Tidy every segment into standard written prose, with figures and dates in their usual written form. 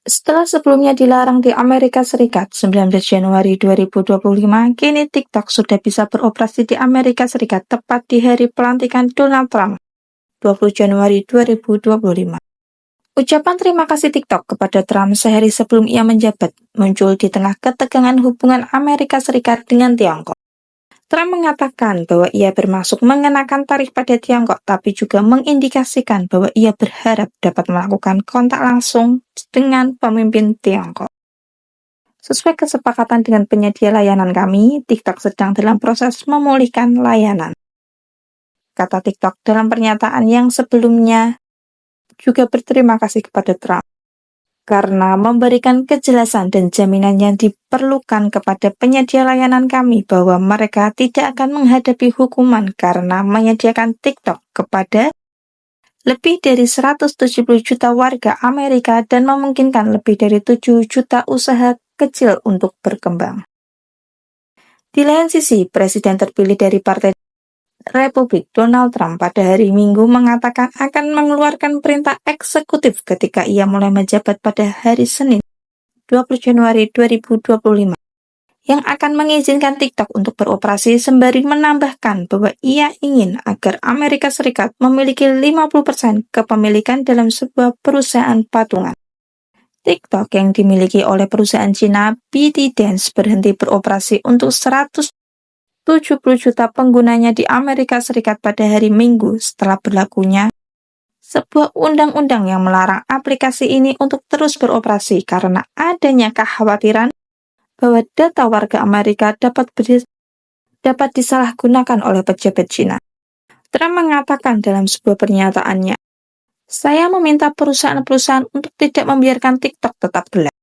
Setelah sebelumnya dilarang di Amerika Serikat 19 Januari 2025, kini TikTok sudah bisa beroperasi di Amerika Serikat tepat di hari pelantikan Donald Trump, 20 Januari 2025. Ucapan terima kasih TikTok kepada Trump sehari sebelum ia menjabat muncul di tengah ketegangan hubungan Amerika Serikat dengan Tiongkok. Trump mengatakan bahwa ia bermaksud mengenakan tarif pada Tiongkok, tapi juga mengindikasikan bahwa ia berharap dapat melakukan kontak langsung dengan pemimpin Tiongkok. Sesuai kesepakatan dengan penyedia layanan kami, TikTok sedang dalam proses memulihkan layanan, kata TikTok dalam pernyataan yang sebelumnya juga berterima kasih kepada Trump karena memberikan kejelasan dan jaminan yang diperlukan kepada penyedia layanan kami bahwa mereka tidak akan menghadapi hukuman karena menyediakan TikTok kepada lebih dari 170 juta warga Amerika dan memungkinkan lebih dari 7 juta usaha kecil untuk berkembang. Di lain sisi, Presiden terpilih dari Partai Republik Donald Trump pada hari Minggu mengatakan akan mengeluarkan perintah eksekutif ketika ia mulai menjabat pada hari Senin, 20 Januari 2025, yang akan mengizinkan TikTok untuk beroperasi sembari menambahkan bahwa ia ingin agar Amerika Serikat memiliki 50% kepemilikan dalam sebuah perusahaan patungan. TikTok yang dimiliki oleh perusahaan Cina ByteDance berhenti beroperasi untuk 170 juta penggunanya di Amerika Serikat pada hari Minggu setelah berlakunya sebuah undang-undang yang melarang aplikasi ini untuk terus beroperasi karena adanya kekhawatiran bahwa data warga Amerika dapat disalahgunakan oleh pejabat Cina. Trump mengatakan dalam sebuah pernyataannya, "Saya meminta perusahaan-perusahaan untuk tidak membiarkan TikTok tetap gelap.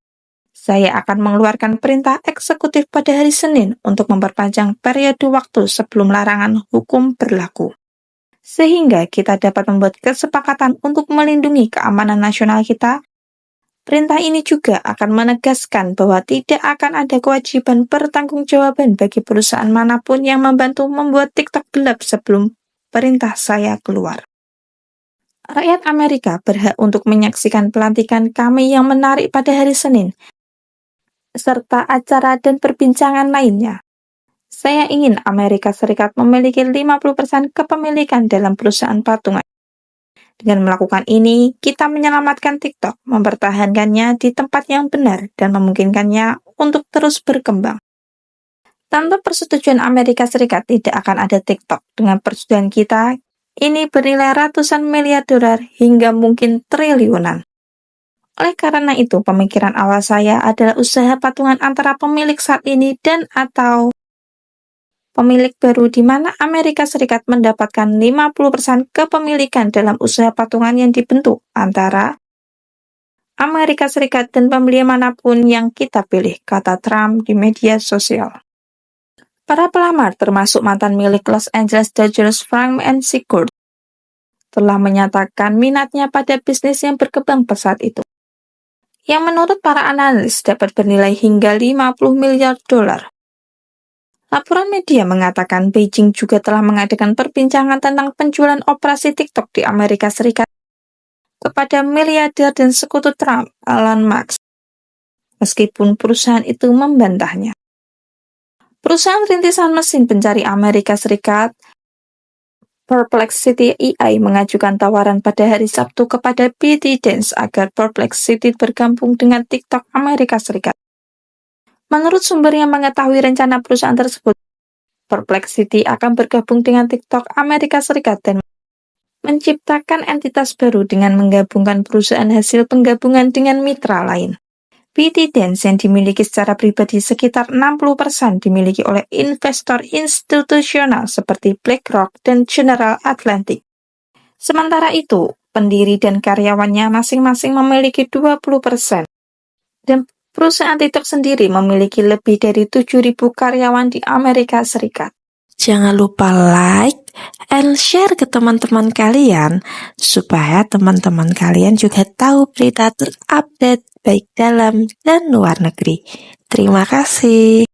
Saya akan mengeluarkan perintah eksekutif pada hari Senin untuk memperpanjang periode waktu sebelum larangan hukum berlaku, sehingga kita dapat membuat kesepakatan untuk melindungi keamanan nasional kita. Perintah ini juga akan menegaskan bahwa tidak akan ada kewajiban pertanggungjawaban bagi perusahaan manapun yang membantu membuat TikTok gelap sebelum perintah saya keluar. Rakyat Amerika berhak untuk menyaksikan pelantikan kami yang menarik pada hari Senin, serta acara dan perbincangan lainnya. Saya ingin Amerika Serikat memiliki 50% kepemilikan dalam perusahaan patungan. Dengan melakukan ini, kita menyelamatkan TikTok, mempertahankannya di tempat yang benar, dan memungkinkannya untuk terus berkembang. Tanpa persetujuan Amerika Serikat, tidak akan ada TikTok. Dengan persetujuan kita, ini bernilai ratusan miliar dolar hingga mungkin triliunan. Oleh karena itu, pemikiran awal saya adalah usaha patungan antara pemilik saat ini dan atau pemilik baru di mana Amerika Serikat mendapatkan 50% kepemilikan dalam usaha patungan yang dibentuk antara Amerika Serikat dan pembeli manapun yang kita pilih, kata Trump di media sosial. Para pelamar termasuk mantan milik Los Angeles Dodgers Frank McCourt telah menyatakan minatnya pada bisnis yang berkembang pesat itu, yang menurut para analis dapat bernilai hingga 50 miliar dolar. Laporan media mengatakan Beijing juga telah mengadakan perbincangan tentang penjualan operasi TikTok di Amerika Serikat kepada miliarder dan sekutu Trump, Elon Musk, meskipun perusahaan itu membantahnya. Perusahaan rintisan mesin pencari Amerika Serikat, Perplexity AI, mengajukan tawaran pada hari Sabtu kepada ByteDance agar Perplexity bergabung dengan TikTok Amerika Serikat. Menurut sumber yang mengetahui rencana perusahaan tersebut, Perplexity akan bergabung dengan TikTok Amerika Serikat dan menciptakan entitas baru dengan menggabungkan perusahaan hasil penggabungan dengan mitra lain. ByteDance yang dimiliki secara pribadi sekitar 60% dimiliki oleh investor institusional seperti BlackRock dan General Atlantic. Sementara itu, pendiri dan karyawannya masing-masing memiliki 20%. Dan perusahaan TikTok sendiri memiliki lebih dari 7.000 karyawan di Amerika Serikat. Jangan lupa like and share ke teman-teman kalian supaya teman-teman kalian juga tahu berita terupdate baik dalam dan luar negeri. Terima kasih.